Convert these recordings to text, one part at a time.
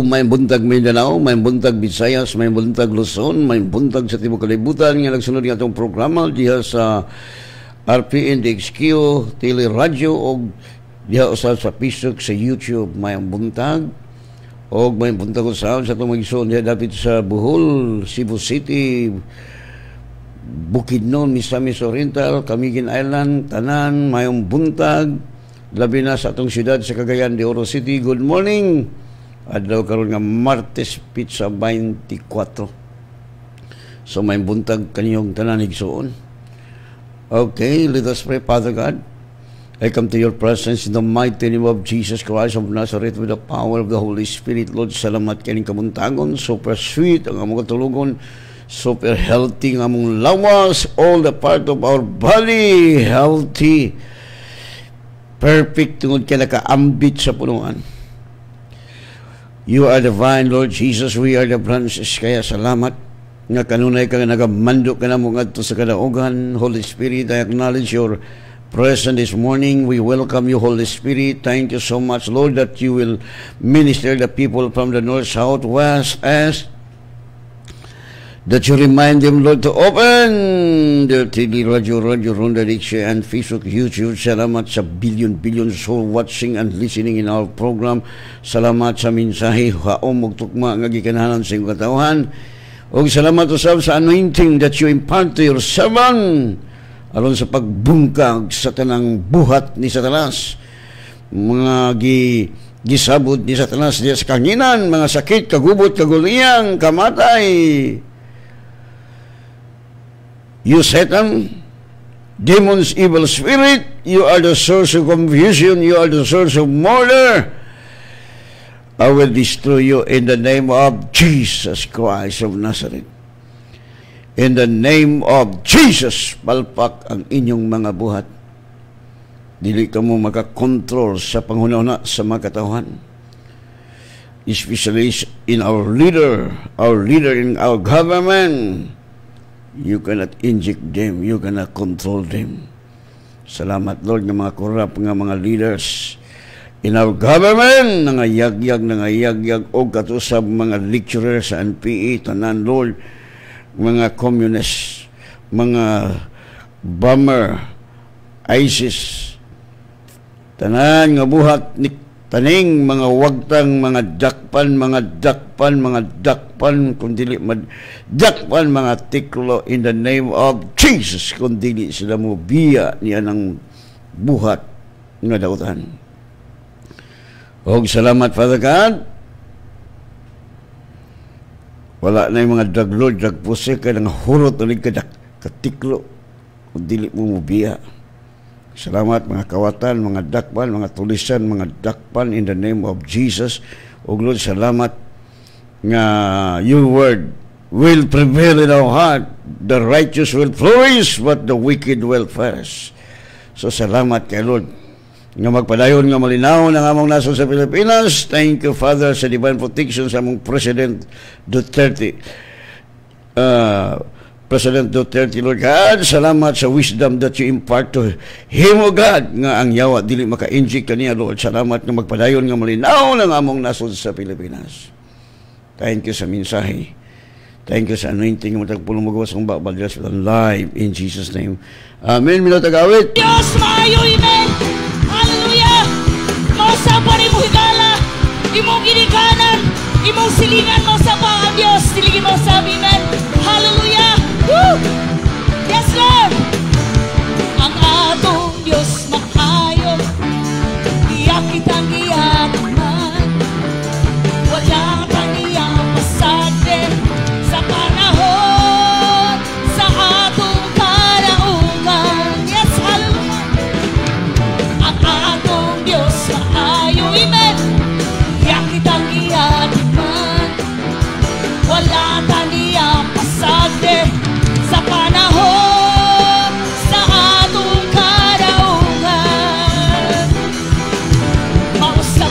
may buntag Mindanao, may buntag Visayas, may buntag Luzon, may buntag sa Timog Kalibutan nga nagsunod nga itong programa diha sa RPNDXQ, Teleradyo o diha usab sa Facebook, sa YouTube. May buntag o may buntag usab sa itong magigsoon diha dapit sa Bohol, Cebu City, Bukidnon, Misamis Oriental, Camiguin Island, tanan mayong buntag, labi na sa atong siyudad sa Cagayan de Oro City. Good morning. Adlaw karon nga Martes Pizza 24. So may buntag kaniyong tanan igsoon. Okay, let us pray. Father God, I come to your presence in the mighty name of Jesus Christ of Nazareth with the power of the Holy Spirit. Lord, salamat kaning kamuntagon. Super sweet ang among katulugon. Super healthy ang among lawas. All the part of our body healthy. Perfect tungod ka nakaambit sa punuan. You are divine, Lord Jesus. We are the branches. Kaya salamat nga kanunay ka nagamando ka na mo ngadto sa kadaugan. Holy Spirit, I acknowledge your presence this morning. We welcome you, Holy Spirit. Thank you so much, Lord, that you will minister the people from the north, south, west, east. That you remind them, Lord, to open their TV, Radio, Ronda Diksha, and Facebook, YouTube. Salamat sa billion soul watching and listening in our program. Salamat sa mensahe, haom ug tukma nga gikanahanan sa iyong katawhan. O salamat usab sa anointing that you impart to your servant aron sa pagbungkag sa tanang buhat ni Satanas. Mga gisabot ni Satanas diya sa kanginan, mga sakit, kagubot, kaguliyang, kamatay. You Satan, demons, evil spirit, you are the source of confusion, you are the source of murder. I will destroy you in the name of Jesus Christ of Nazareth. In the name of Jesus, palpak ang inyong mga buhat. Dili ka mo makakontrol sa panghuna-una sa mga katawhan. Especially in our leader in our government. You cannot inject them. You cannot control them. Salamat, Lord, ng mga korap nga mga leaders in our government, nangayagyag, o katusab mga lecturers sa NPE, tanan, Lord, mga communists, mga bomber, ISIS, tanan nga buhat ni taning mga wagtang, mga dakpan, kundili dakpan, mga tiklo in the name of Jesus, kundili sila mo biya niya ng buhat nga dautan. O salamat, Father God. Wala na yung mga drug lord, drug pusik, ka ng hurot ulit katiklo, kundili mo biya. Salamat mga kawatan, mga dakpan, mga tulisan, mga dakpan in the name of Jesus. O Lord, salamat nga your word will prevail in our heart. The righteous will flourish, but the wicked will perish. So salamat kay Lord nga magpadayon nga malinaw ng among nasod sa Pilipinas. Thank you, Father, sa divine protection sa among President Duterte. President Duterte, Lord God, salamat sa wisdom that you impart to him, O God, nga ang yawa dili maka-inject kaniya, Lord. Salamat nga magpadayon nga malinaw ng among nasod sa Pilipinas. Thank you sa mensahe. Thank you sa anointing nga matagpulong magawas kong babaldas with live in Jesus' name. Amen. Minatagawit. Diyos, maayo, amen. Hallelujah. Mausapa rin mo higala. Imong ginikanan. Imong silingan mo sa ang Diyos. Siligin mo sa amen. Hallelujah. Woo! Yes, Lord! Ang atong Diyos maayo, iyak kitang iyaman, wala kang iyapasade sa panahon, sa atong karaungan. Yes, hallelujah! Ang atong Diyos maayo, amen, iyak kitang iyaman, wala kang iyapasade sa panahon, sa atong karaungan. Mausap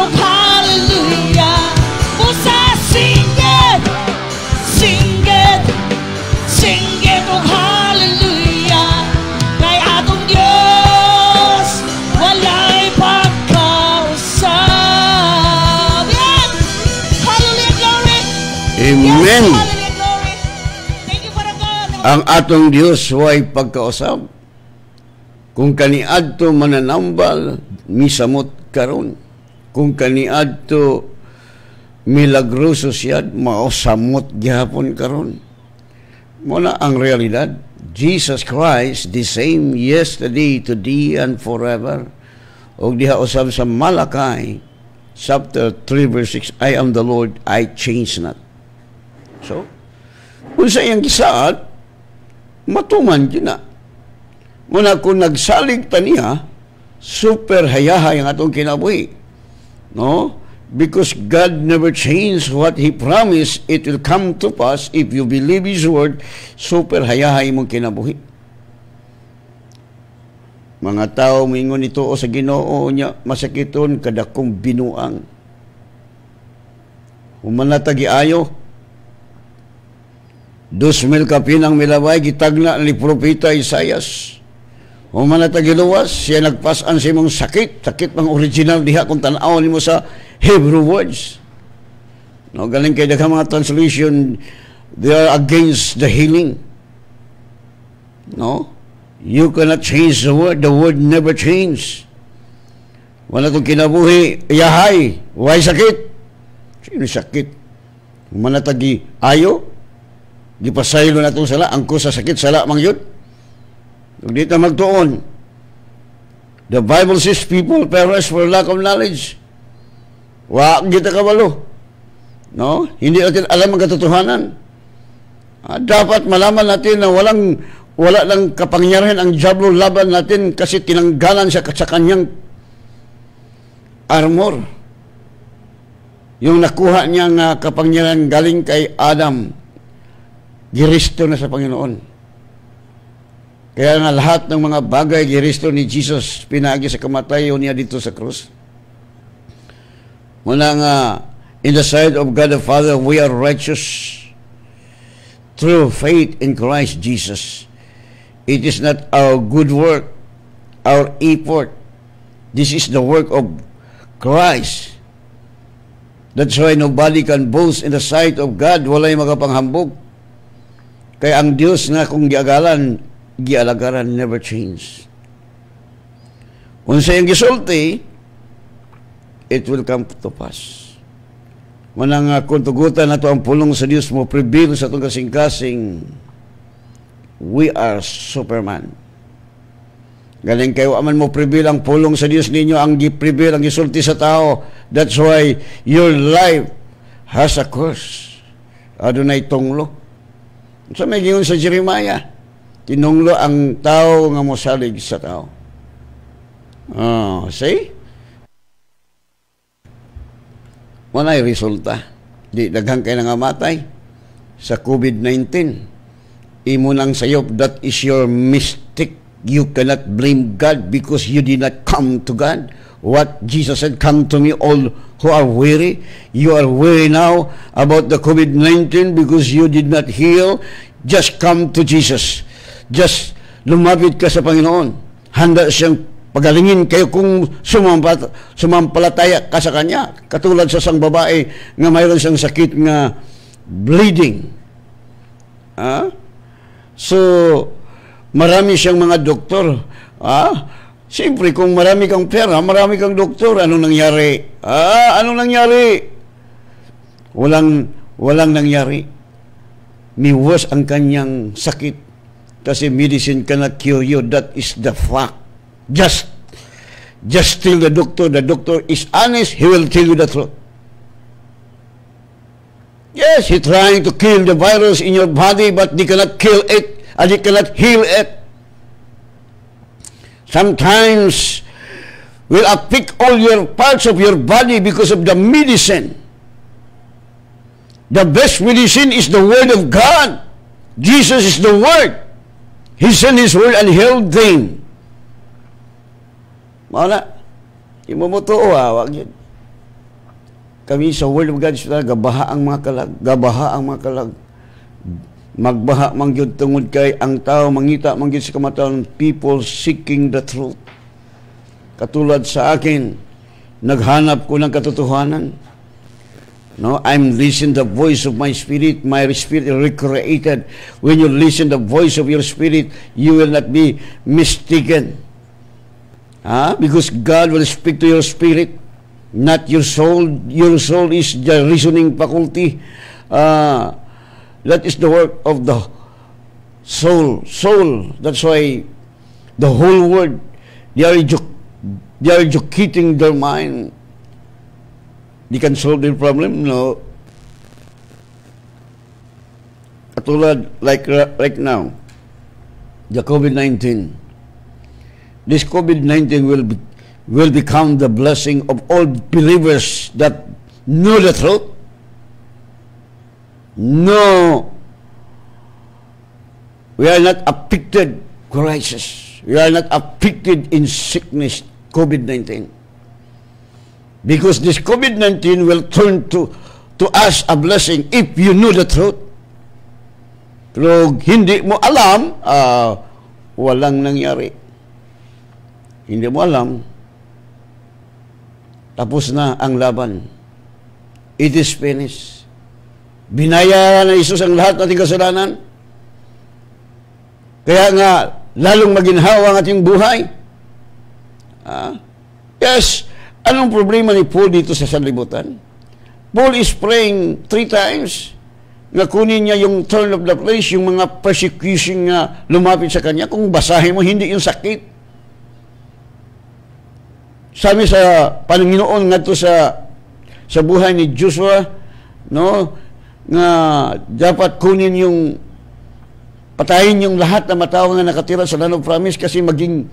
og hallelujah. Usa sing it, sing it, sing it og hallelujah. Kay atong Dios walay pagkausap. Yan! Hallelujah, glory! Amen. Yes, hallelujah, glory! Thank you, Father God. Ang atong Dios way pagkausap. Kung kaniadto mananambal, misamot karon. Kung kaniadto milagroso siya, mausamot gihapon karon. Muna ang realidad. Jesus Christ, the same yesterday, today, and forever. O diha usab sa Malakay, chapter 3, verse 6, I am the Lord, I change not. So, kung sa iyang gisaad, matuman yun na. Muna kung nagsalig ta niya, super hayahay ang atong kinabuhi. No? Because God never changed what He promised, it will come to pass if you believe His word, super hayahay mong kinabuhi. Mga tao mingon ito o sa Ginoo niya, masakiton kadakong binuang. Humanatagi ayo, 2,000 kapinang milaway, gitagna ni Propeta Isaias. Humanatagi luwas, siya nagpasan sa imong sakit, sakit pang original diha kung tanaw nimo sa Hebrew words. No, galing kay daghang mga translation, they are against the healing. No? You cannot change the word never change. Wala itong kinabuhi, yahay, why sakit? Sino sakit? Manatagi ayo, gipasaylo na itong sala, angko sa sakit, sala mang yun. Kung dito magtuon, the Bible says people perish for lack of knowledge. Wag kita kabalo. No? Hindi natin alam ang katotohanan. Dapat malaman natin na wala lang kapangyarihan ang diablo laban natin kasi tinanggalan siya sa kanyang armor. Yung nakuha niyang kapangyarihan galing kay Adam, giristo na sa Panginoon. Kaya nga lahat ng mga bagay giristo ni Jesus pinagi sa kamatayon niya dito sa krus. Muna nga, in the sight of God the Father, we are righteous through faith in Christ Jesus. It is not our good work, our effort. This is the work of Christ. That's why nobody can boast in the sight of God. Walay magapanghambog. Kaya ang Diyos nga kung gialagaran never change. Kung sa iyong gisulti, it will come to pass. Manang kung tugutan na ito ang pulong sa Diyos mo, prevail sa itong kasing-kasing, we are Superman. Galing kayo, aman mo prevail ang pulong sa Diyos ninyo, ang prevail, ang gisulti sa tao. That's why your life has a curse. Adunay tunglo. So may giyon sa Jeremiah, tinunglo ang tao nga mosalig sa tao. See? Walay resulta. Di daghang kay nga matay sa COVID-19. Imo nang sayop, that is your mistake. You cannot blame God because you did not come to God. What Jesus said, come to me all who are weary. You are weary now about the COVID-19 because you did not heal. Just come to Jesus. Just lumapit ka sa Panginoon. Handa siyang pagalingin kayo kung sumampalataya ka sa Kanya. Katulad sa isang babae nga mayroon siyang sakit nga bleeding. So, marami siyang mga doktor. Siyempre, kung marami kang pera, marami kang doktor, anong nangyari? Anong nangyari? Walang nangyari. Miwas ang kanyang sakit. Kasi medicine cannot cure you. That is the fact. Just tell the doctor. The doctor is honest. He will tell you the truth. Yes, he's trying to kill the virus in your body, but they cannot kill it, and they cannot heal it. Sometimes will affect all your parts of your body because of the medicine. The best medicine is the Word of God. Jesus is the Word. He sent His Word and healed them. Mauna, imamutuo wag yun. kami sa Word of God, gabaha ang mga kalag, gabaha ang mga kalag. Magbaha mangyud tungod kay ang tao mangita mangyud sa kamataon, people seeking the truth. Katulad sa akin, naghanap ko ng katotohanan. No, I'm listening the voice of my spirit is recreated. When you listen the voice of your spirit, you will not be mistaken. Because God will speak to your spirit, not your soul. Your soul is the reasoning faculty. That is the work of the soul. That's why the whole world, they are educating their mind. They can solve their problem? No. Katulad, like right now, the COVID-19. This COVID-19 will become the blessing of all believers that know the truth. No, we are not afflicted crisis. We are not afflicted in sickness, COVID-19. Because this COVID-19 will turn to us a blessing if you know the truth. Pero hindi mo alam, walang nangyari. Hindi mo alam, tapos na ang laban. It is finished. Binayaran na Isus ang lahat ng ating kasalanan. Kaya nga, lalong maginhawa ang ating buhay. Yes, anong problema ni Paul dito sa sanlibutan? Paul is praying 3 times na kunin niya yung turn of the flesh, yung mga persecution nga lumapit sa kanya. Kung basahin mo, hindi yung sakit. Sabi sa Panginoon nga to sa buhay ni Joshua, no, nga dapat kunin yung patayin yung lahat na matao nga nakatira sa land of promise kasi maging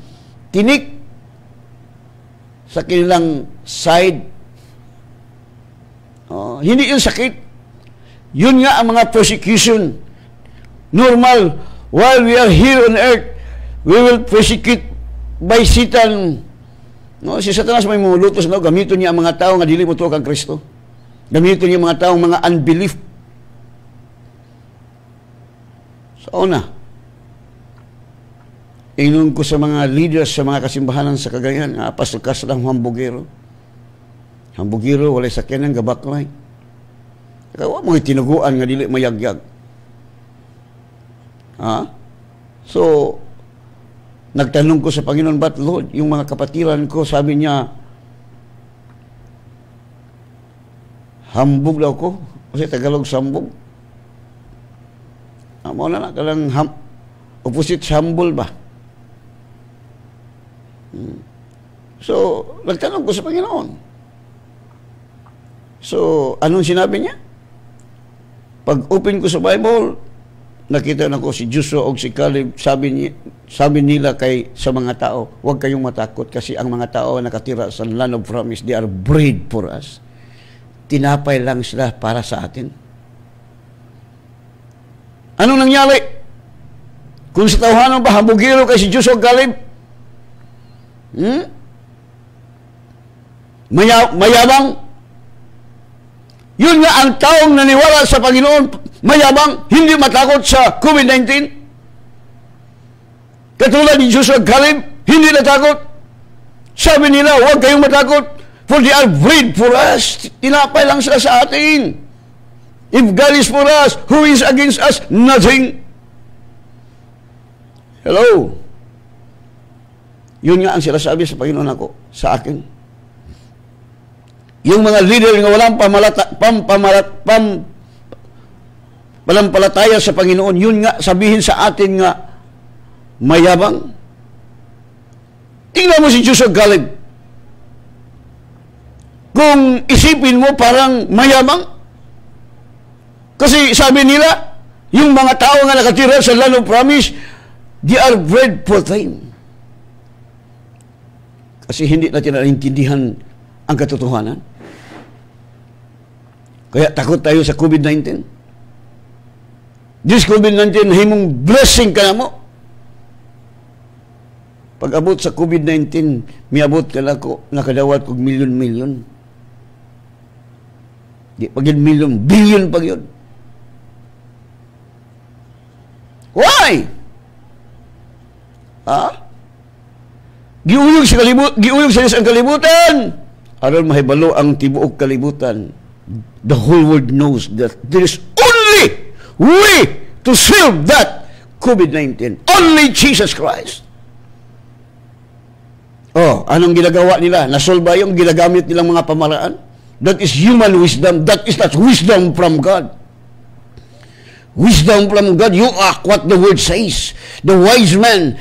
tinik sa kanilang side. Hindi yung sakit. Yun nga ang mga persecution. Normal, while we are here on earth, we will persecute by Satan. No, si Satanas may mulutos, no, gamiton niya ang mga tao nga dili mo tuwa kang Kristo. Gamiton niya ang mga tao mga unbelief. So na, inon ko sa mga leaders sa mga kasimbahanan sa Cagayan, Pastor Caslang Hambugero. Hambugero, walay sakyanan, gabaklay. Kaya mga tinuguan nga dili mayagyag. So, nagtanong ko sa Panginoon, but Lord, yung mga kapatiran ko, sabi niya, hambog daw ko. Kasi Tagalog sambog. Mo na kalang opposite humble ba? So, nagtanong ko sa Panginoon. So, anong sinabi niya? Pag-open ko sa Bible, nakita na ko si Joshua o si Caleb, sabi nila sa mga tao, huwag kayong matakot kasi ang mga tao nakatira sa land of promise, they are bread for us. Tinapay lang sila para sa atin. Anong nangyari? Kung sa tawhanan ba, hambugiro kay si Joshua Caleb? Mayabang? Yun nga ang taong naniwala sa Panginoon, mayabang, hindi matakot sa COVID-19. Katulad ni Joshua Caleb, hindi natakot. Sabi nila, huwag kayong matakot, for they are bread for us. Tinapay lang sila sa atin. If God is for us, who is against us? Nothing. Hello? Yun nga ang sinasabi sa Panginoon ako, sa akin. Yung mga leader nga walang palampalaya sa Panginoon, yun nga sabihin sa atin nga mayabang. Tingnan mo si Joshua Caleb. Kung isipin mo parang mayabang, kasi sabi nila, yung mga tao nga nakatira sa land of promise, they are bread for them. Kasi hindi natin naintindihan ang katotohanan. Kaya takot tayo sa COVID-19. This COVID-19, himong blessing ka na mo. Pag abot sa COVID-19, miabot ka na ko, nakadawat kog milyon-milyon. Di pag yun million, billion pag yun. Why? Giuyog sa isang kalibutan. Aron mahibalo ang tibuok kalibutan. The whole world knows that there is only way to solve that COVID-19. Only Jesus Christ. Anong ginagawa nila? Nasolve ba yung ginagamit nilang mga pamaraan? That is human wisdom. That is not wisdom from God. Wisdom from God, you act what the word says. The wise man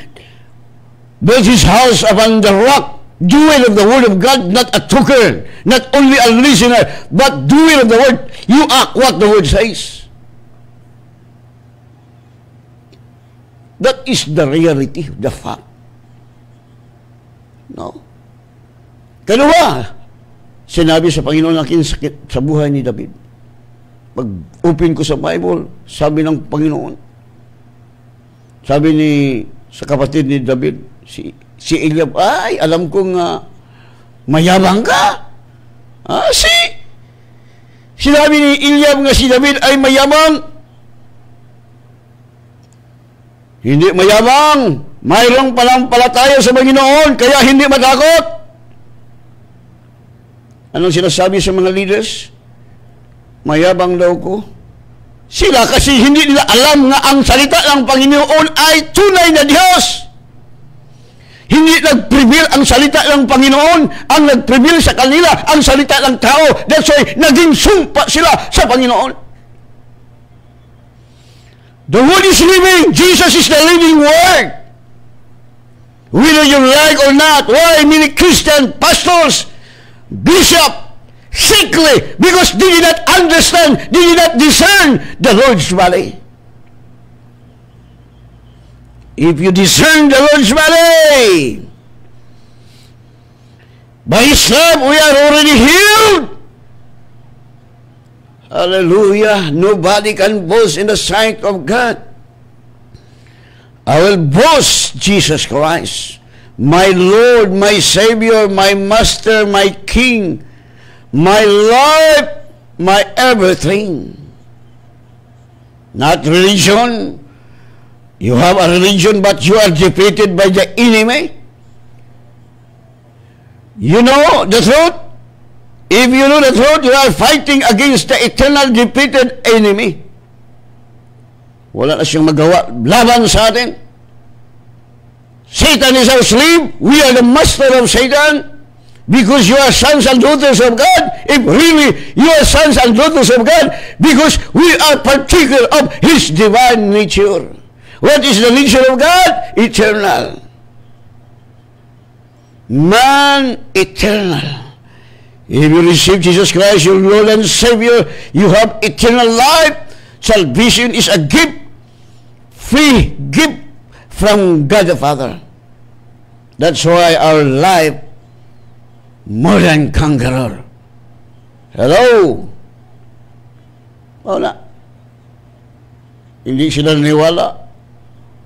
built his house upon the rock, doer of the word of God, not a talker, not only a listener, but doer of the word. You act what the word says. That is the reality, the fact. No? Kanawa, sinabi sa Panginoon akin sa buhay ni David. Pag-open ko sa Bible, sabi ng Panginoon, sabi sa kapatid ni David, si Eliab, ay, alam kong mayabang ka. Sinabi ni Eliab nga si David ay mayabang. Hindi mayabang. Mayroong panampalataya sa Panginoon, kaya hindi matakot. Anong sinasabi sa mga leaders? Mayabang daw ko. Sila kasi hindi nila alam nga ang salita ng Panginoon ay tunay na Diyos. Hindi nag-prevail ang salita ng Panginoon. Ang nag-prevail sa kanila ang salita ng tao. That's why naging sumpa sila sa Panginoon. The Word is living. Jesus is the living Word. Whether you like or not, why many Christian pastors, bishop, sickly, because they did not understand, they did not discern the Lord's valley. If you discern the Lord's valley, by His love we are already healed. Hallelujah. Nobody can boast in the sight of God. I will boast Jesus Christ, my Lord, my Savior, my Master, my King, my life, my everything. Not religion. You have a religion, but you are defeated by the enemy. You know the truth? If you know the truth, you are fighting against the eternal defeated enemy. Wala na siyang magawa laban sa atin. Satan is our slave. We are the master of Satan. Because you are sons and daughters of God. If really you are sons and daughters of God, because we are partaker of His divine nature. What is the nature of God? Eternal. Man, eternal. If you receive Jesus Christ, your Lord and Savior, you have eternal life. Salvation is a gift, free gift from God the Father. That's why our life more than conqueror. Hello? Wala. Hindi sila naniwala.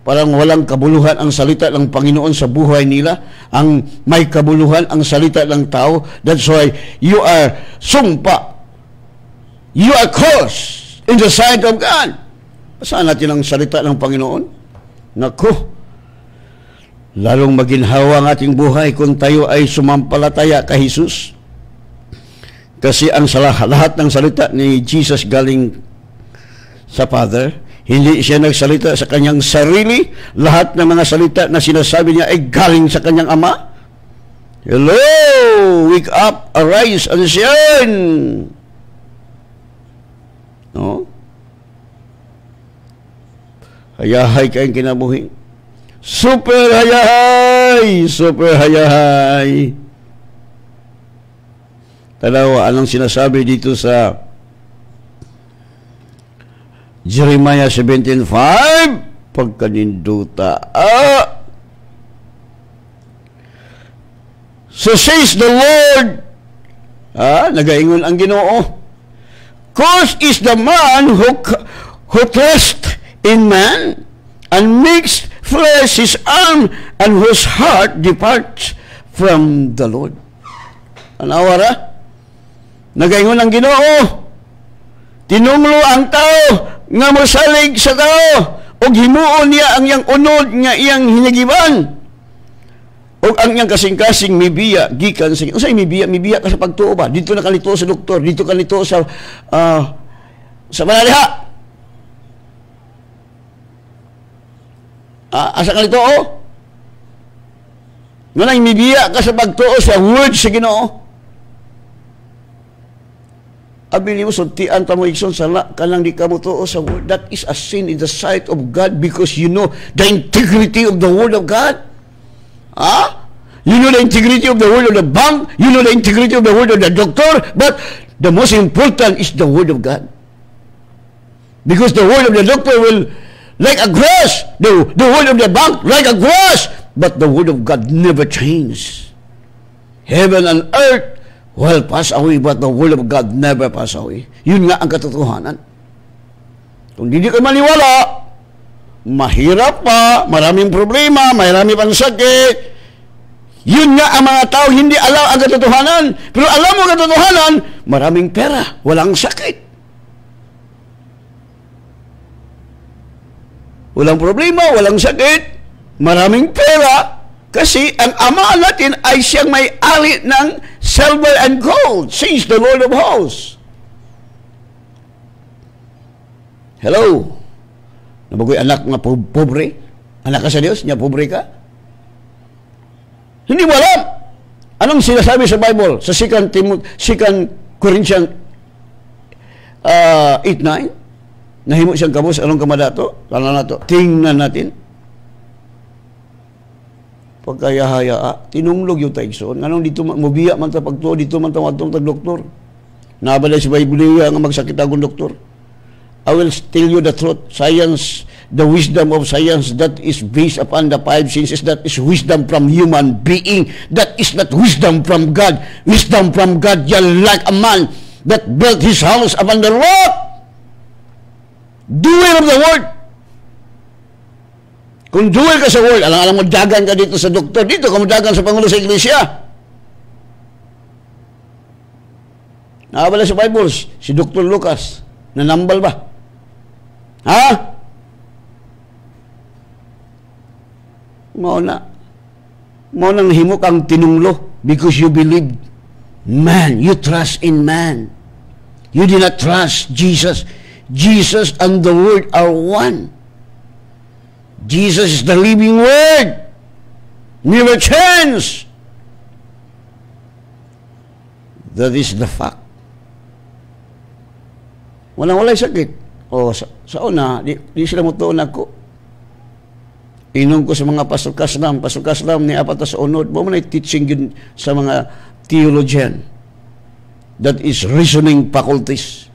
Parang walang kabuluhan ang salita ng Panginoon sa buhay nila. Ang may kabuluhan ang salita ng tao. That's why you are sumpa. You are cursed in the sight of God. Saan natin ang salita ng Panginoon? Naku, lalong maginhawa ang ating buhay kung tayo ay sumampalataya kay Jesus. Kasi ang lahat ng salita ni Jesus galing sa Father. Hindi siya nagsalita sa kanyang sarili. Lahat ng mga salita na sinasabi niya ay galing sa kanyang Ama. Hello! Wake up! Arise and shine! No? Hayahay kayong kinabuhi. Super hayahay! Super hayahay! Tanawa, anong sinasabi dito sa Jeremiah 17:5, pagkaninduta. So says the Lord, nagaingon ang Ginoo, cursed is the man who trusts in man and makes flesh his arm and whose heart departs from the Lord. Anawara? Nagaingon ang Ginoo, tinumlo ang tao nga mosalig sa tao ug himuon niya ang iyang unod nga iyang hinagiban ug ang iyang kasing-kasing mibiya gikan sa unsay mibiya ka sa pagtuo ba dito na kalito sa doktor, dito kalito sa manaliha. Asa kalito nga mibiya ka sa pagtuo sa word sa Ginoo. Abili mo, suntian ta mo ikson, sala ka lang di ka mo tuo sa word. That is a sin in the sight of God because you know the integrity of the word of God. You know the integrity of the word of the bank. You know the integrity of the word of the doctor. But the most important is the word of God. Because the word of the doctor will like a grass. The word of the bank like a grass. But the word of God never changes. Heaven and earth will pass away, but the word of God never pass away. Yun nga ang katotohanan. Kung hindi ka maniwala, mahirap pa, maraming problema, marami pang sakit. Yun nga ang mga tao hindi alam ang katotohanan. Pero alam mo ang katotohanan, maraming pera, walang sakit. Walang problema, walang sakit, maraming pera. Kasi ang Ama natin ay siyang may-ari ng silver and gold, says the Lord of hosts. Hello? Nabagoy anak nga pobre? Anak ka sa Diyos? Niya pobre ka? Hindi mo alam. Anong sinasabi sa Bible? Sa 2 Corinthians 8:9? Nahimo siyang kabos, anong kamadato? Lalo na to. Tingnan natin. Pagkayahaya, tinunglog yung taigsoon. Anong dito, mubiya man ta pagtuo, dito man ta matong tag-doktor. Nabalay si Biblia nga magsakit akong doktor. I will tell you the truth. Science, the wisdom of science that is based upon the five senses, that is wisdom from human being. That is not wisdom from God. Wisdom from God, you're like a man that built his house upon the rock. Doer of the word. Kung duel ka sa word, alam mo, dagan ka dito sa doktor, dito ka dagan sa Pangulo sa Iglesia. Nakabala sa Bible, si Dr. Lucas, nanambal ba? Mao nang himo kang tinunglo because you believe man, you trust in man. You did not trust Jesus. Jesus and the Word are one. Jesus is the living Word. Never change. That is the fact. Walay sakit. Sa una, di sila mutuon ako. Inom ko sa mga pasukaslam ni apat sa unod. Mo man teaching yun sa mga theologian. That is reasoning faculties.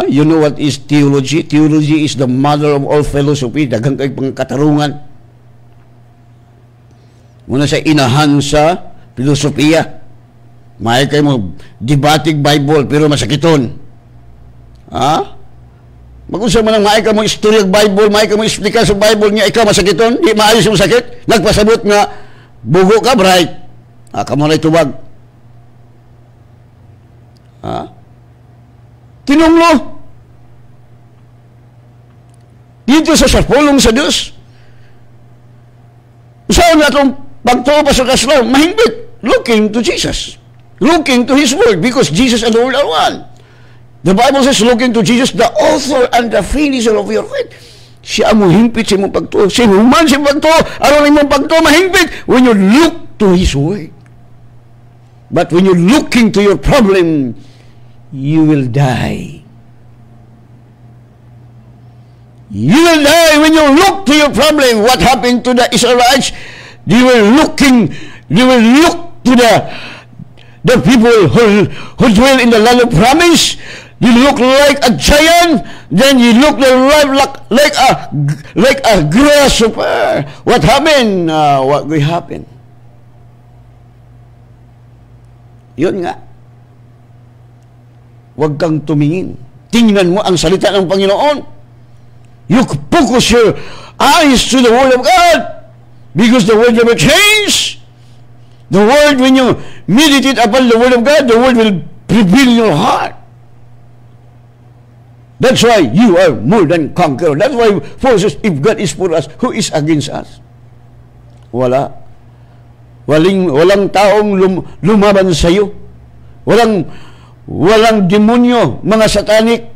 You know what is theology? Theology is the mother of all philosophy. Daghang kay pangkatarungan. Muna sa inahan sa filosofiya. May kay mo debating Bible pero masakiton. Mag-usap man ang may ka mo istorya ng Bible, may ka mo explica sa Bible niya, ikaw masakiton, di maayos yung sakit. Nagpasabot nga, bugo ka, bright. Kamo na itubag. Tinunglo. Dito sa sarpulong sa Diyos. Saan na itong pagtuo pa sa kaslang? Mahimbit. Looking to Jesus. Looking to His Word because Jesus and the Word are one. The Bible says, looking to Jesus, the author and the finisher of your faith. Siya mo himpit sa mong pagtuo. Siya human sa pagtuo. Ano rin mong pagtuo mahimpit? When you look to His Word. But when you're looking to your problem, you will die. You will die when you look to your problem. What happened to the Israelites? They were look to the people who dwell in the land of promise. You look like a giant, then you look like a grasshopper. What happened? What will happen? Yun nga. Huwag kang tumingin. Tingnan mo ang salita ng Panginoon. You focus your eyes to the Word of God because the Word never changes. The Word, when you meditate upon the Word of God, the Word will prevail in your heart. That's why you are more than conqueror. That's why Paul says, if God is for us, who is against us? Wala. Walang taong lumaban sa iyo. Walang demonyo, mga satanik,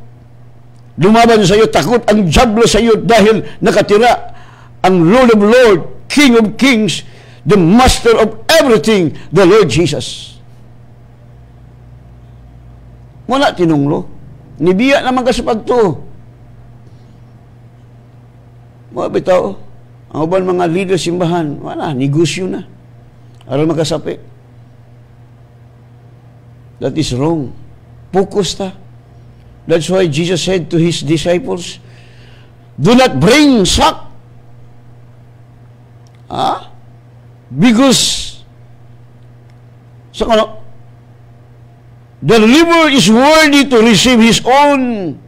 lumaban sa iyo. Takot ang diablo sa iyo dahil nakatira ang Lord of Lords, King of Kings, the Master of everything, the Lord Jesus. Wala tinunglo. Nibiya naman ka sa pagto. Mga bitaw, ang uban mga leader simbahan, wala, negosyo na. Aral makasapi. That is wrong. Focus ta. That's why Jesus said to His disciples, do not bring sack. Because the river is worthy to receive his own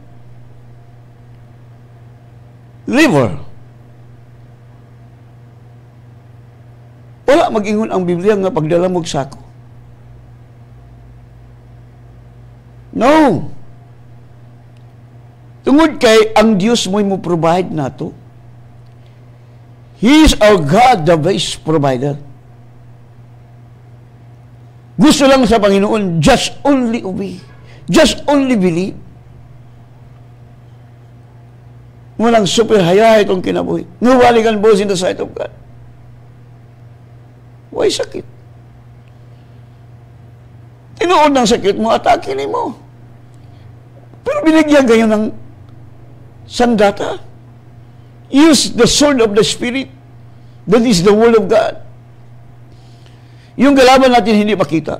river. Wala mag-ingon ang Biblia nga pagdala mo sako. No. Tungod kay ang Dios mo provide nato. He is our God, the best provider. Gusto lang sa Panginoon, just only obey. Just only believe. Walang super hayay itong kinabuhi. Nobody can boast in the sight of God. Why sakit? Tinuod ng sakit mo, atake ni mo. Pero binigyan kayo ng sandata. Use the sword of the Spirit. That is the Word of God. Yung kalaban natin hindi makita.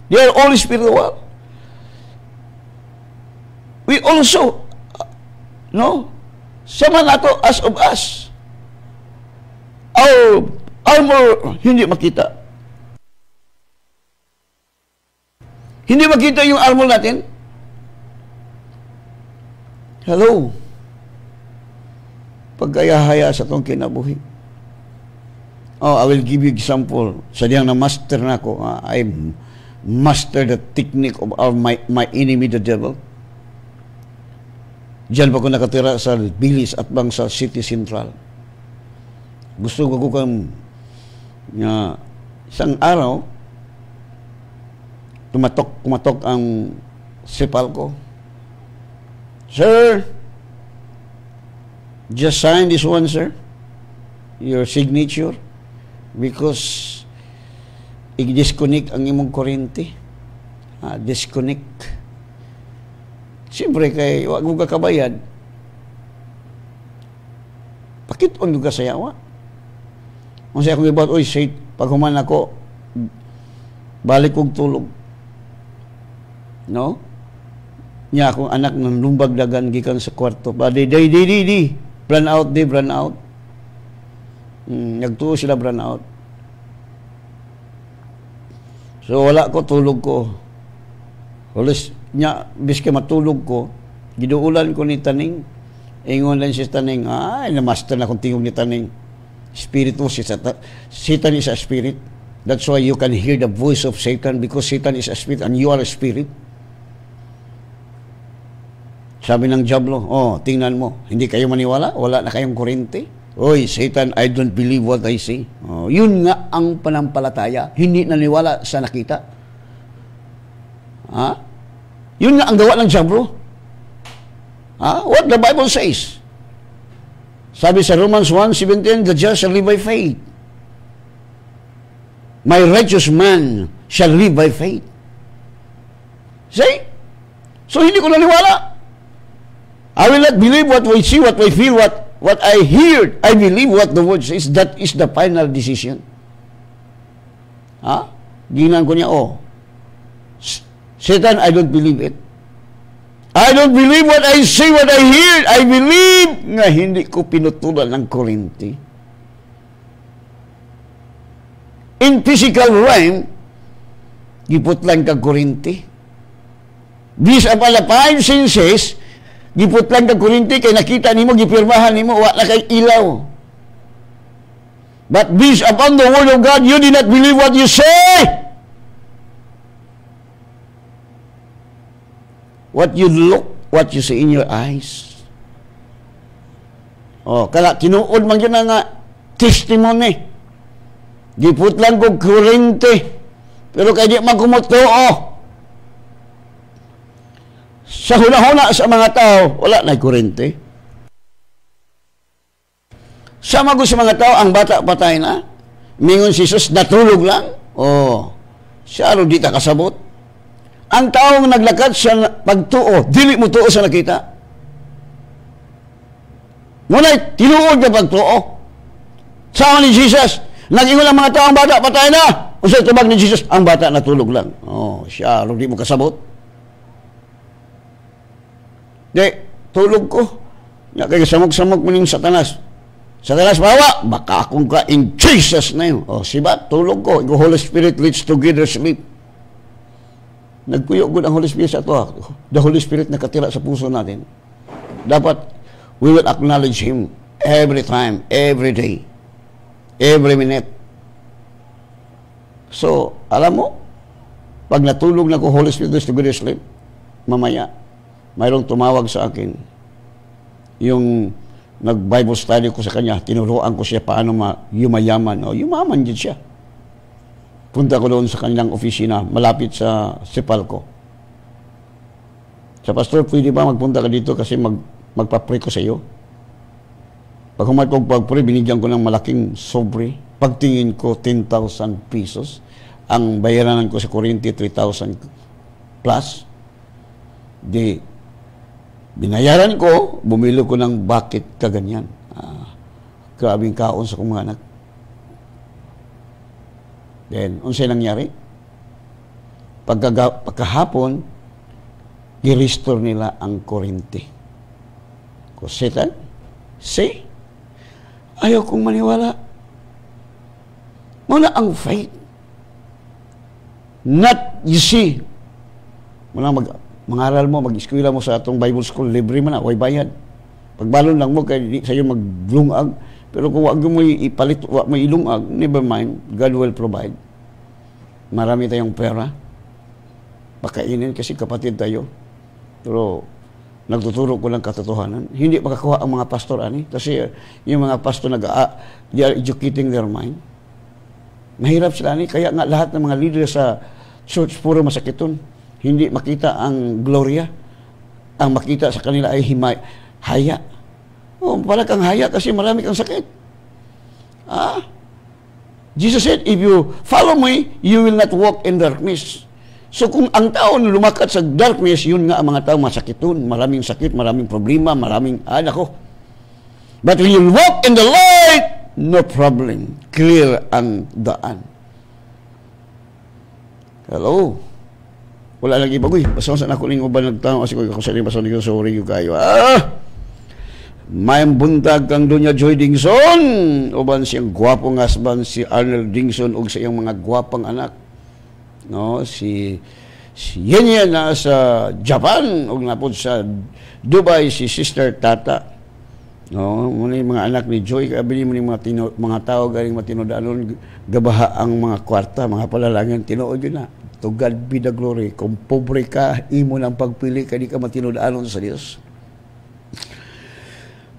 They are all spiritual. We also, sama nato as of us. Our armor hindi makita. Hindi makita yung armor natin. Hello. Pagkayahaya sa itong kinabuhi. I will give you example. Sa diyang na-master na ko, I master the technique of my enemy, the devil. Diyan pa ko nakatira sa Bilis at bang sa City Central. Gusto ko kung isang araw, kumatok ang sipal ko. Sir, just sign this one, sir. Your signature. Because i-disconnect ang imong kuryente. Disconnect. Siyempre, kay wag mo kakabayad. Pakit-on ka sa yawa. Kung siya akong ibat, say, pag human ako, balik kong tulog. No? Niya akong anak ng lumbag dagan gikan sa kwarto. Di. Run out. Nagtuo sila run out. So wala ko, tulog ko. Ulis niya, biske matulog ko, giduulan ko ni Taning. Ingon lang si Taning, na-master na kung tingog ni Taning. Spiritu, Satan is a spirit. That's why you can hear the voice of Satan, because Satan is a spirit and you are a spirit. Sabi ng diablo, tingnan mo, hindi kayo maniwala? Wala na kayong kuryente? Oy, Satan, I don't believe what I see. Yun nga ang panampalataya. Hindi naniwala sa nakita. Yun nga ang gawa ng diablo. What the Bible says. Sabi sa Romans 1:17, the just shall live by faith. My righteous man shall live by faith. See? So hindi ko naniwala. I will not believe what we see, what we feel, what I hear. I believe what the word says. That is the final decision. Ginan ko niya, Satan, I don't believe it. I don't believe what I see, what I hear. I believe nga hindi ko pinutulan ng kuryente. In physical realm, giputlan kag kuryente. These are all the five senses, giputlan kag kuryente, kay nakita nimo, gipirmahan nimo, wala kay ilaw. But based upon the word of God, you did not believe what you say. What you look what you see in your eyes. Kala tinuod man yun nga testimony. Giputlan ko kurente. Pero kaya di magkumutuo. Sa huna-huna sa mga tao, wala na kurente. Sama ko sa mga tao, ang bata patay na. Mingon si Jesus, natulog lang. Siya ro di ta kasabot. Ang taong naglakad sa pagtuo, dili mo tuo sa nakita. Ngunit, tinuod na pagtuo. Sama ni Jesus, nag-ingon ang mga tao, ang bata patay na. O sa tubag ni Jesus, ang bata natulog lang. Siya ro di mo kasabot. Di, tulog ko. Kaya samog-samog mo ng Satanas. Satanas, bawa, baka akong ka in Jesus name. Siba, tulog ko. The Holy Spirit leads together sleep. Nagkuyo ko ang Holy Spirit sa ito. The Holy Spirit nakatira sa puso natin. Dapat, we will acknowledge Him every time, every day, every minute. So, alam mo, pag natulog na ko Holy Spirit leads together sleep, mamaya, mayroong tumawag sa akin. Yung nag-Bible study ko sa kanya, tinuruan ko siya paano yumayaman. Yumaman din siya. Punta ko doon sa kanilang opisina, malapit sa Sipalco. Sa pastor, pwede ba magpunta ka dito kasi magpa-pray ko sa iyo? Pag humat ko pag-pray, binigyan ko ng malaking sobre. Pagtingin ko, 10,000 pesos. Ang bayaranan ko sa kuryente, 3,000 plus. Binayaran ko, bumili ko ng bucket kaganyan. Grabing kaon sa kong mga anak. Then, unsay nangyari? Pagkahapon, i-restore nila ang kuryente. Satan, see? Ayaw kong maniwala. Muna ang faith. Not, you see, muna mangaral mo, mag-eskwela mo sa atong Bible School, libre man na, huwag bayad. Pagbalon lang mo, kaya sa'yo maglungag. Pero kung wag mo ipalit, wag mo ilungag, never mind, God will provide. Marami tayong pera. Pakainin kasi kapatid tayo. Pero, nagtuturo ko lang katotohanan. Hindi makakuha ang mga pastor, ani. Kasi yung mga pastor, they are educating their mind. Mahirap sila, ani. Kaya nga lahat ng mga leader sa church, puro masakiton. Hindi makita ang gloria. Ang makita sa kanila ay haya. Pala kang haya kasi marami kang sakit. Jesus said, if you follow me, you will not walk in darkness. So kung ang tao lumakat sa darkness, yun nga ang mga tao masakiton. Maraming sakit, maraming problema, maraming nako. But when you walk in the light, no problem. Clear ang daan. Hello? Wala lagi bagoy. Basta sa ako ning uban nagtao kasi ko sa basta niyo sorry yung kayo. May buntag kang Doña Joy Dingson. Uban siyang gwapong husband si Arnold Dingson ug sa iyang mga gwapang anak. No, si Yenya na sa Japan ug napod sa Dubai si Sister Tata. No, muna yung mga anak ni Joy kabili mo ni mga tao galing matinodanon gabaha ang mga kwarta, mga palalangin tinuod yun na. To God be the glory. Kung pobre ka, imo ng pagpili, ka di ka matinudaanon sa Diyos.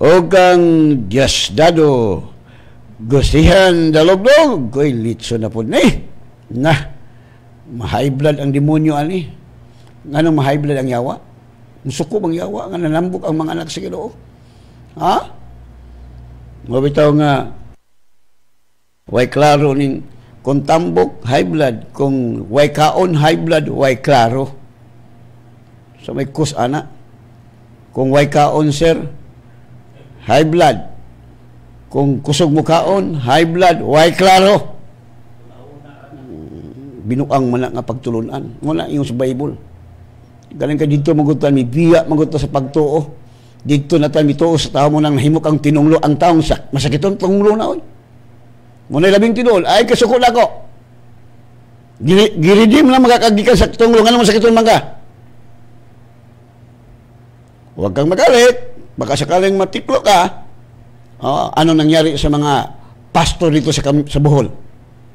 O kang Diyos dado, gustihan dalogdog, ko'y litso na po na ma-high blood ang demonyo, ani. Nga nang ma-high blood ang yawa? Musuko bang yawa? Nga nanambok ang mga anak sa Ginoo? Mabitaw nga, way klaro ning kung tambok, high blood. Kung way kaon, high blood, way klaro. So may kus, ana. Kung way kaon, sir, high blood. Kung kusog mo kaon, high blood, way klaro. Binuang man nga pagtulunan. Muna yung sa Bible. Galing ka dito, magutan, may biya, magutan sa pagtuo. Dito na tayo, mituo sa tao mo nang nahimok ang tinunglo, ang taong masakiton, tunglo na, oy. Muna labing tinol, ay kasukot ako. Giridim na magkakagikan sa tunglo, nga naman sakiton mangga. Huwag kang magalit, baka sakaling matiklo ka. Ano nangyari sa mga pastor dito sa Bohol?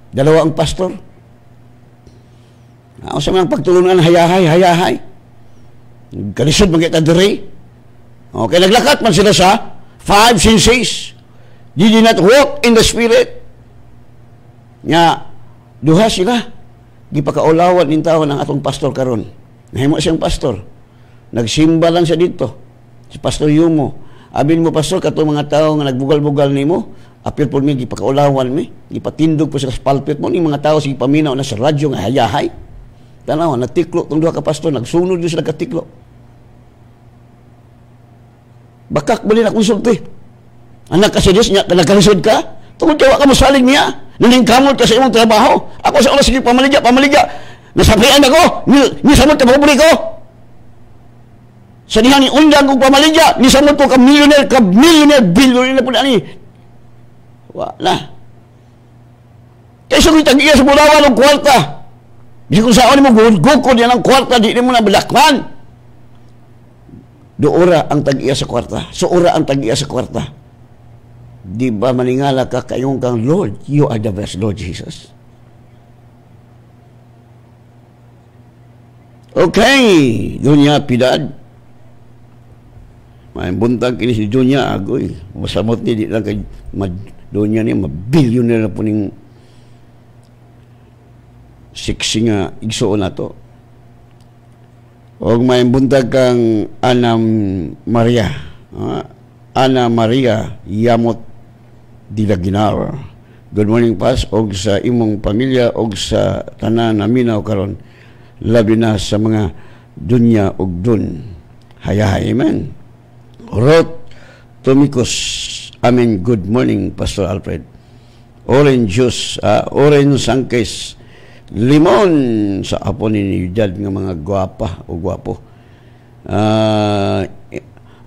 Dalawa ang pastor. Sa mga pagtulungan, hayahay. Kalisod man kita diri. Okay, naglakat man sila sa 5 senses. They did not walk in the Spirit. Nga, duha sila. Gipakaulawan ng tao ng atong pastor karon. Nahimo siyang pastor. Nagsimba lang siya dito. Si Pastor Yumo. Abin mo, pastor, katong mga tao nga nagbugal-bugal nimo, apil po mi, gipakaulawan mi, gipatindog po sila sa pulpit mo, ni mga tao sige paminaw na sa radyo nga hayahay. Tanaw, natiklo itong duha ka pastor, nagsunod yun sila katiklo. Bakak bali na konsulti. Anak ka sa Diyos niya, nagkalisod ka, tungkol kawa ka mo saling niya, naningkamot ka sa imong trabaho. Ako sa oras, sige, pamaligya. Nasabihan ako, nisamot ka pabuli ko. Sa dihan ni undang kong pamaligya, nisamot ko ka millionaire, billionaire na po na ni. Wala. Kaysa kong tag-iya sa bulawan ng kwarta. Di kung saan mo gugukod yan ang kwarta, di mo na balakman. Doora ang tag-iya sa kwarta. Soora ang tag-iya sa kwarta. Di ba maningala ka kayong kang Lord? You are the best, Lord Jesus. Okay. Dunya pidad. May buntag kini si Dunya agoy. Masamot ni di lang kay Dunya ni mabillionaire na po ning siksi nga igsuon nato. Og may buntag kang Ana Maria Yamot Dilaginar. Good morning, Pas, og sa imong pamilya og sa tanan naminaw karon, labi na sa mga dunya og dun. Hayahay, amen. Rot Tomikos, amen. Good morning, Pastor Alfred. Orange juice, orange sangkes, limon sa apo ni Yudad nga mga gwapa o gwapo.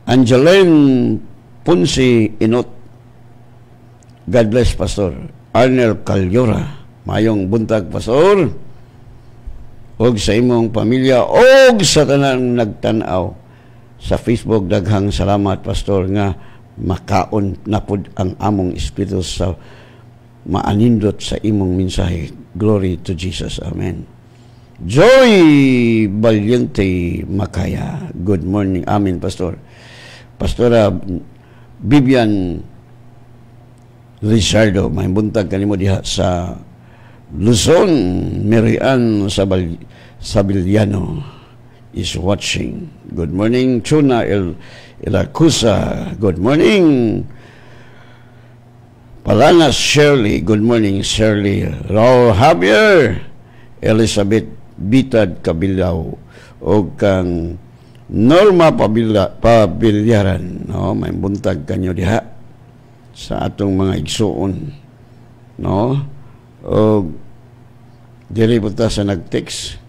Angeline Punsi Inot, God bless, Pastor. Arnel Calyora, mayong buntag, Pastor. Og sa imong pamilya, og sa tanang nagtanaw sa Facebook, daghang salamat, Pastor, nga makaon na pod ang among espiritu sa maanindot sa imong mensahe. Glory to Jesus. Amen. Joy Valiente Makaya. Good morning. Amen, Pastor. Pastora Vivian Lizardo, may buntag kanimo diha sa Luzon. Marian Sabiliano is watching. Good morning. Chuna Ilacusa. Good morning. Palanas Shirley. Good morning, Shirley. Raul Javier. Elizabeth Bitad Kabilaw. O kang Norma Pabilyaran. No, may buntag kanyo diha sa atong mga igsuon. No? O diri punta sa nag-text.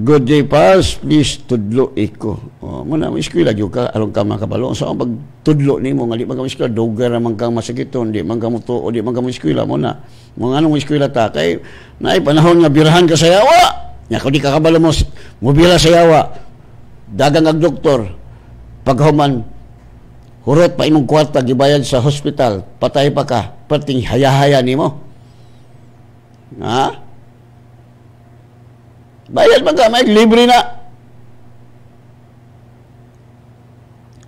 Good day, Pas. Please, tudlo iko. Muna, may eskwela yung ka, along ka makabalo. So, ang pagtudlo ni mo, nga di man ka eskwela, dogar naman kang masakiton, di man ka mo to, o di man ka mo eskwela mo na. Mga anong eskwela ta, kay, naay panahon nga birahan ka sa yawa. Nga, kung di ka kabalo mo, mobila sa yawa, dagang ag doktor, paghuman, hurot pa imong kwarta, gibayad sa hospital, patay pa ka, perting hayahaya ni mo. Ha? Bayad man ka, may libre na.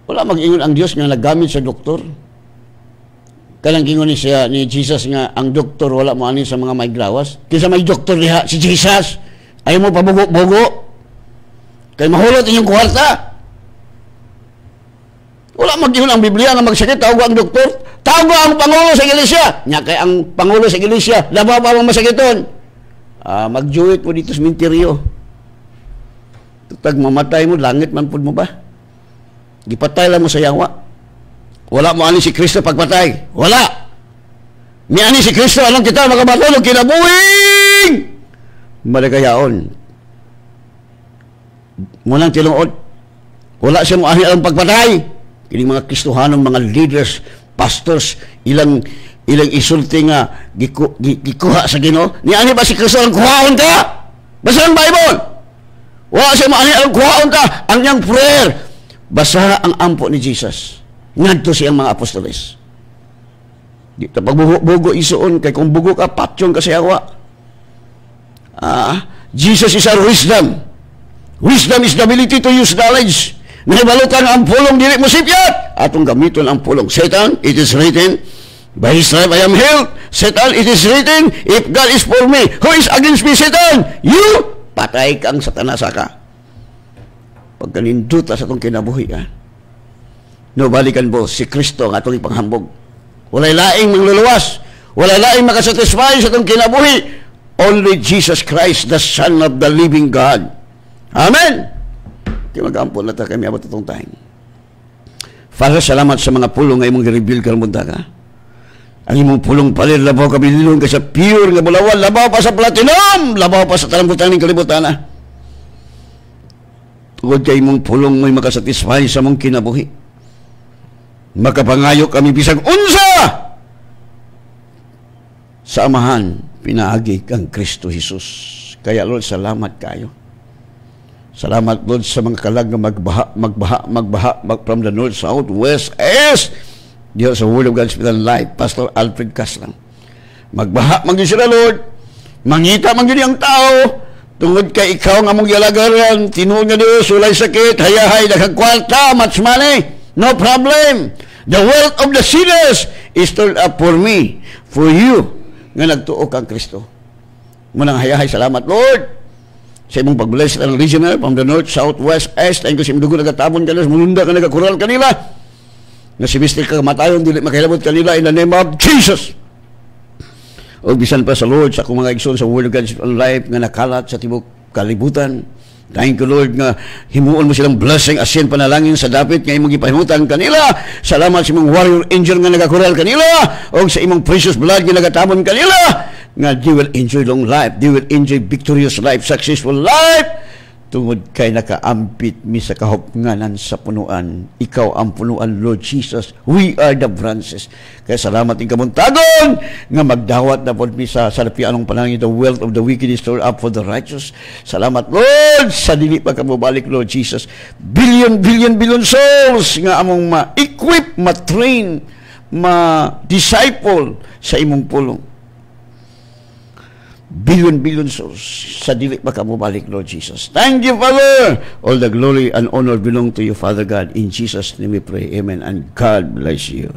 Wala mag-ingon ang Diyos nga naggamit sa doktor. Kanang ingon ni siya ni Jesus nga ang doktor wala mo ani sa mga may grawas. Kisa may doktor niya si Jesus. Ayaw mo pabugo-bugo. Kay mahulot inyong kwarta. Wala mag-ingon ang Biblia nga magsakit tawag ang doktor. Tawag ang pangulo sa iglesia. Nya kay ang pangulo sa iglesia labaw pa ang masakiton. Magjuit mo dito sa minteryo. Tutag mamatay mo, langit man po mo ba? Gipatay lang mo sa yawa. Wala mo ani si Kristo pagpatay. Wala. Ni ani si Kristo, anong kita makabatulog, kinabuhing! Malagayaon. Munang tinuod. Wala siya mo ani ang pagpatay. Kining mga Kristohanong, mga leaders, pastors, ilang isulti nga gikuha sa Ginoo. Ni ani ba si Kristo ang kuhaon ka? Basa ang Bible. Wala siya maani ang kuhaon ka. Ang niyang prayer, basa ang ampo ni Jesus. Ngadto siyang mga apostoles. Di ta pagbugo isuon kay kung bugo ka patyon ka sa yawa. Jesus is our wisdom. Wisdom is the ability to use knowledge. Nahibalutan ang pulong dili mo sipyat. Atong gamiton ang pulong. Satan, it is written, by his stripe I am healed. Satan, it is written, if God is for me, who is against me, Satan? You, patay kang satanasa ka. Pagkaninduta sa itong kinabuhi, ha? No, balikan mo, si Kristo ang atong ipanghambog. Walay laing mangluluwas. Walay laing makasatisfy sa itong kinabuhi. Only Jesus Christ, the Son of the living God. Amen! Kaya mag-ampon na tayo kami abot itong time. Father, salamat sa mga pulong nga imong i-reveal kalmunta ka. Ang imong pulong palir, labaw kami nilong ka sa pure nga bulawan, labaw pa sa platinum, labaw pa sa talambutan ng kalibutan na. Tugod kay imong pulong may makasatisfy sa mong kinabuhi. Makapangayo kami bisag unsa! Sa amahan, pinaagi kang Kristo Jesus. Kaya Lord, salamat kayo. Salamat, Lord, sa mga kalag na magbaha from the north, south, west, east. Diyos sa Word of God Hospital Life, Pastor Alfred Caslang. Magbaha, magdi sila, Lord. Mangita, magdi ang tao. Tungod kay ikaw nga mong yalagaran, tinuod nga Diyos, ulay sakit, hayahay, nakagkwarta, much money. No problem. The wealth of the sinners is stored up for me, for you, nga nagtuo kang Kristo. Munang hayahay, salamat, Lord. Sa imong pag-bless ang regional from the north, south, west, east, ayun ko si Mdugo nagatabon kanila, mulunda ka nagakural kanila. Na si Mr. Kamatayon, dili makilabot kanila in the name of Jesus. O bisan pa sa Lord, sa akong mga igsoon sa Word of God Life nga nakalat sa tibok kalibutan. Thank you, Lord, nga himuon mo silang blessing, asin panalangin sa dapit nga imong ipahimutan kanila. Salamat sa imong warrior angel nga nagakural kanila, o sa imong precious blood nga nagatabon kanila. Nga they will enjoy long life, they will enjoy victorious life, successful life, tungod kay nakaampit mi sa kahupnganan sa punuan. Ikaw ang punuan, Lord Jesus. We are the branches. Kaya salamat ng kamuntagon nga magdawat na po mi sa salapianong panangin, the wealth of the wicked is stored up for the righteous. Salamat, Lord, sa dili pa ka mabalik, Lord Jesus. Billion souls nga among ma-equip, ma-train, ma-disciple sa imong pulong. Billion souls sa dili pa ka mabalik, Lord Jesus. Thank you, Father. All the glory and honor belong to you, Father God. In Jesus' name we pray. Amen. And God bless you.